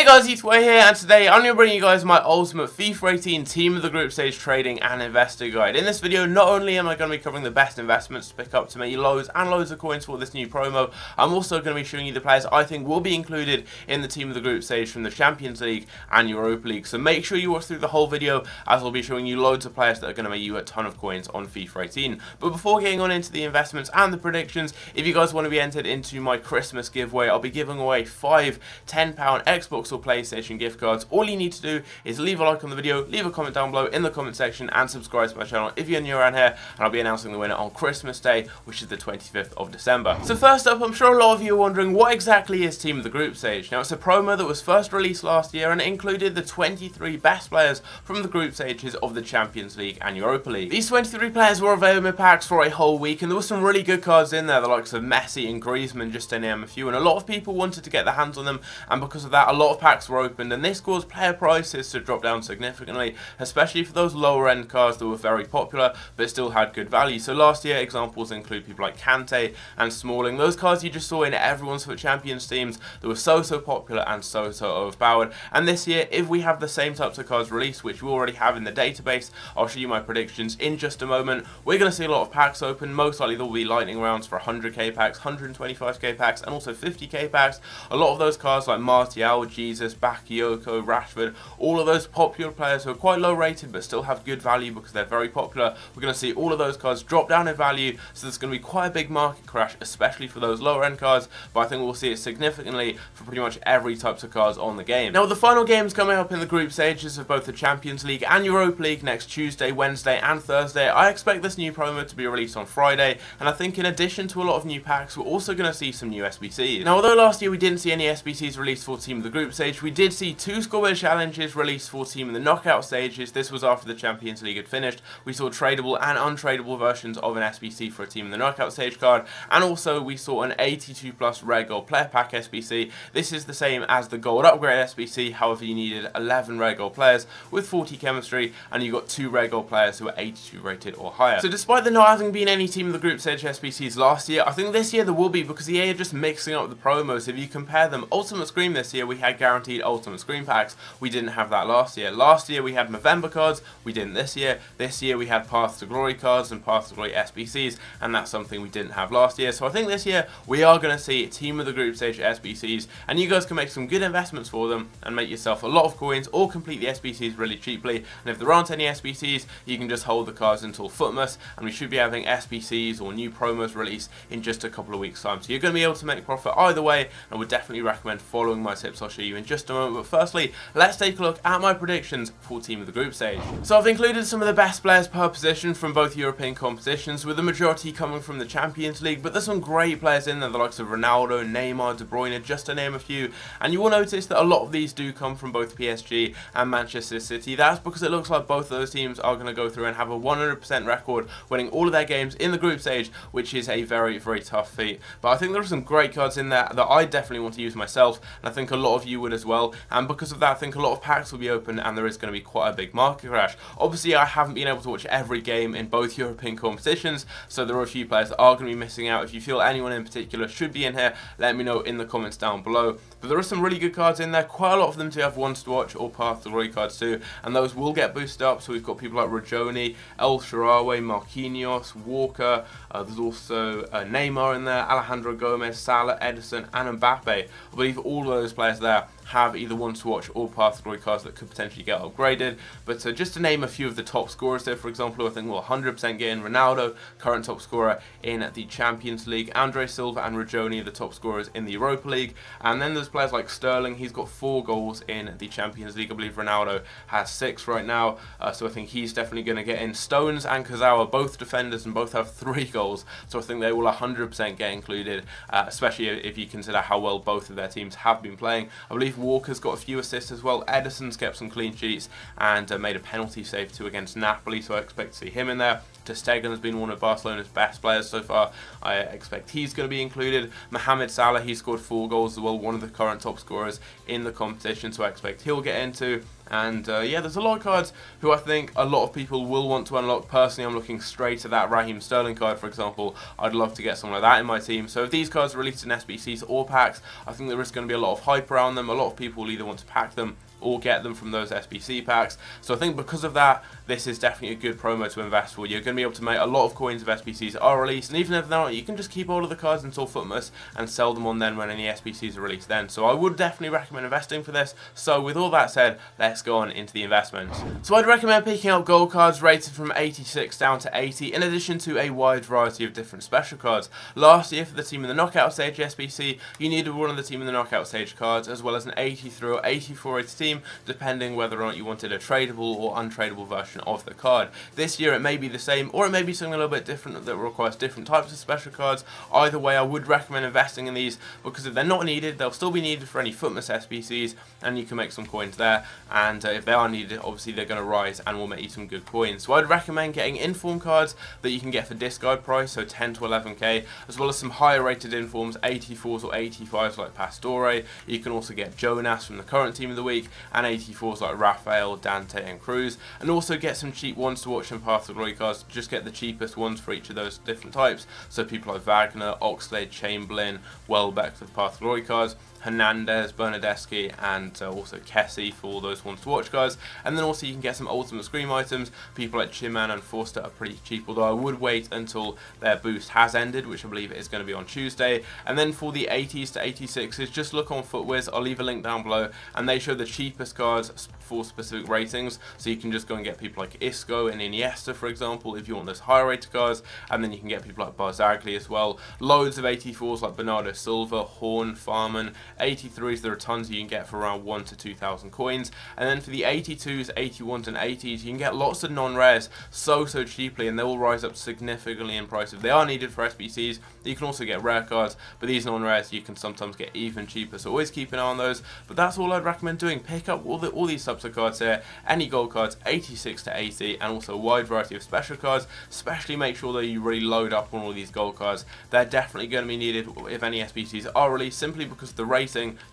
Hey guys, it's Way here, and today I'm going to bring you guys my ultimate FIFA 18 Team of the Group Stage trading and investor guide. In this video, not only am I going to be covering the best investments to pick up to make you loads and loads of coins for this new promo, I'm also going to be showing you the players I think will be included in the Team of the Group Stage from the Champions League and Europa League. So make sure you watch through the whole video, as I'll be showing you loads of players that are going to make you a ton of coins on FIFA 18. But before getting on into the investments and the predictions, if you guys want to be entered into my Christmas giveaway, I'll be giving away 5 £10 Xbox or PlayStation gift cards. All you need to do is leave a like on the video, leave a comment down below in the comment section, and subscribe to my channel if you're new around here, and I'll be announcing the winner on Christmas Day, which is the 25th of December. So first up, I'm sure a lot of you are wondering what exactly is Team of the Group Stage. Now, it's a promo that was first released last year and it included the 23 best players from the group stages of the Champions League and Europa League. These 23 players were available in packs for a whole week, and there were some really good cards in there, the likes of Messi and Griezmann, just to name a few, and a lot of people wanted to get their hands on them, and because of that, a lot of packs were opened, and this caused player prices to drop down significantly, especially for those lower end cards that were very popular but still had good value. So last year, examples include people like Kante and Smalling, those cards you just saw in everyone's FUT Champions teams that were so popular and so overpowered. And this year, if we have the same types of cards released, which we already have in the database, I'll show you my predictions in just a moment. We're going to see a lot of packs open. Most likely there will be lightning rounds for 100k packs, 125k packs, and also 50k packs. A lot of those cards like Martial, Jesus, Bakayoko, Rashford, all of those popular players who are quite low rated but still have good value because they're very popular, we're going to see all of those cards drop down in value, so there's going to be quite a big market crash, especially for those lower end cards, but I think we'll see it significantly for pretty much every type of cards on the game. Now, with the final games coming up in the group stages of both the Champions League and Europa League next Tuesday, Wednesday and Thursday, I expect this new promo to be released on Friday, and I think in addition to a lot of new packs, we're also going to see some new SBCs. Now, although last year we didn't see any SBCs released for Team of the Group Stage, we did see 2 scoreboard challenges released for Team in the knockout stages. This was after the Champions League had finished. We saw tradable and untradeable versions of an SBC for a Team in the knockout stage card, and also we saw an 82 plus rare gold player pack SBC. This is the same as the gold upgrade SBC, however you needed 11 rare gold players with 40 chemistry, and you got 2 rare gold players who were 82 rated or higher. So despite there not having been any Team of the Group Stage SBCs last year, I think this year there will be, because EA are just mixing up the promos. If you compare them, Ultimate Scream this year, we had guaranteed Ultimate Scream packs. We didn't have that last year. Last year we had November cards, we didn't this year. This year we had Path to Glory cards and Path to Glory SBCs, and that's something we didn't have last year. So I think this year we are going to see Team of the Group Stage SBCs, and you guys can make some good investments for them and make yourself a lot of coins or complete the SBCs really cheaply. And if there aren't any SBCs, you can just hold the cards until Footmas, and we should be having SBCs or new promos released in just a couple of weeks time. So you're going to be able to make profit either way, and I would definitely recommend following my tips I'll show you in just a moment. But firstly, let's take a look at my predictions for Team of the Group Stage. So I've included some of the best players per position from both European competitions, with the majority coming from the Champions League, but there's some great players in there, the likes of Ronaldo, Neymar, De Bruyne, just to name a few, and you will notice that a lot of these do come from both PSG and Manchester City. That's because it looks like both of those teams are going to go through and have a 100% record, winning all of their games in the group stage, which is a very tough feat. But I think there are some great cards in there that I definitely want to use myself, and I think a lot of you would as well, and because of that, I think a lot of packs will be open and there is going to be quite a big market crash. Obviously, I haven't been able to watch every game in both European competitions, so there are a few players that are going to be missing out. If you feel anyone in particular should be in here, let me know in the comments down below. But there are some really good cards in there. Quite a lot of them do have ones to watch or Path to Glory cards too, and those will get boosted up. So we've got people like Rajoni, El Shaarawy, Marquinhos, Walker, there's also Neymar in there, Alejandro Gomez, Salah, Edison and Mbappe. I believe all of those players there have either ones to watch or Path to Glory cards that could potentially get upgraded. But just to name a few of the top scorers there, for example, I think we'll 100% get in Ronaldo, current top scorer in the Champions League, Andre Silva and Rajoni, the top scorers in the Europa League, and then there's players like Sterling. He's got 4 goals in the Champions League. I believe Ronaldo has 6 right now, so I think he's definitely going to get in. Stones and Kazawa, both defenders, and both have 3 goals, so I think they will 100% get included, especially if you consider how well both of their teams have been playing. I believe Walker's got a few assists as well. Edison's kept some clean sheets and made a penalty save too against Napoli, so I expect to see him in there. Ter Stegen has been one of Barcelona's best players so far. I expect he's going to be included. Mohamed Salah, he scored 4 goals as well, one of the current top scorers in the competition, so I expect he'll get into. And yeah, there's a lot of cards who I think a lot of people will want to unlock. Personally, I'm looking straight at that Raheem Sterling card, for example. I'd love to get something like that in my team. So if these cards are released in SBCs or packs, I think there is going to be a lot of hype around them. A lot of people will either want to pack them or get them from those SBC packs. So I think because of that, this is definitely a good promo to invest for. You're going to be able to make a lot of coins if SBCs are released, and even if they're not, you can just keep all of the cards until Footmas and sell them on then when any SBCs are released then. So I would definitely recommend investing for this. So with all that said, let's go on into the investments. So I'd recommend picking up gold cards rated from 86 down to 80, in addition to a wide variety of different special cards. Last year for the team in the knockout stage SBC, you needed one of the team in the knockout stage cards, as well as an 83 or 84 rated team, depending whether or not you wanted a tradable or untradeable version of the card. This year it may be the same, or it may be something a little bit different that requires different types of special cards. Either way, I would recommend investing in these, because if they're not needed, they'll still be needed for any Footmas SBCs, and you can make some coins there. And if they are needed, obviously they're going to rise and will make you some good coins. So I'd recommend getting inform cards that you can get for discard price, so 10 to 11k, as well as some higher rated informs, 84s or 85s like Pastore. You can also get Jonas from the current team of the week, and 84s like Raphael, Dante and Cruz, and also get some cheap ones to watch in Path of Glory cards. Just get the cheapest ones for each of those different types, so people like Wagner, Oxlade, Chamberlain, Welbeck for the Path of Glory cards, Hernandez, Bernadeschi, and also Kessie for all those ones to watch guys. And then also you can get some ultimate scream items. People like Chiman and Forster are pretty cheap, although I would wait until their boost has ended, which I believe it is going to be on Tuesday. And then for the 80s to 86s, just look on FootWiz. I'll leave a link down below, and they show the cheapest cards for specific ratings, so you can just go and get people like Isco and Iniesta, for example, if you want those higher rated cards. And then you can get people like Barzagli as well. Loads of 84s like Bernardo Silva, Horn, Farman. 83s, there are tons you can get for around 1 to 2,000 coins. And then for the 82s, 81s and 80s, you can get lots of non-rares so cheaply, and they will rise up significantly in price if they are needed for SBCs. You can also get rare cards, but these non-rares you can sometimes get even cheaper, so always keep an eye on those. But that's all I'd recommend doing. Pick up all these subs of cards here, any gold cards 86 to 80, and also a wide variety of special cards. Especially make sure that you really load up on all these gold cards. They're definitely going to be needed if any SBCs are released, simply because of the rating.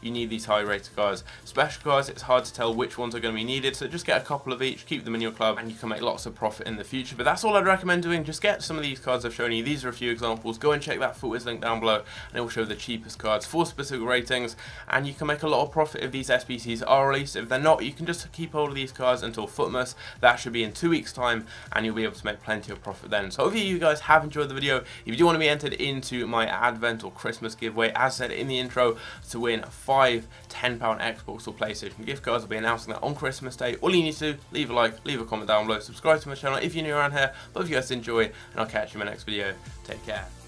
You need these high rated cards. Special cards, it's hard to tell which ones are going to be needed, so just get a couple of each, keep them in your club, and you can make lots of profit in the future. But that's all I'd recommend doing. Just get some of these cards I've shown you. These are a few examples. Go and check that FootWiz link down below, and it will show the cheapest cards for specific ratings, and you can make a lot of profit if these SBCs are released. If they're not, you can just keep hold of these cards until Footmas. That should be in 2 weeks time, and you'll be able to make plenty of profit then. So hopefully you guys have enjoyed the video. If you do want to be entered into my Advent or Christmas giveaway, as said in the intro, to win 5 £10 Xbox or PlayStation gift cards, I'll be announcing that on Christmas Day. All you need to do, leave a like, leave a comment down below, subscribe to my channel if you're new around here. But if you guys enjoy, and I'll catch you in my next video. Take care.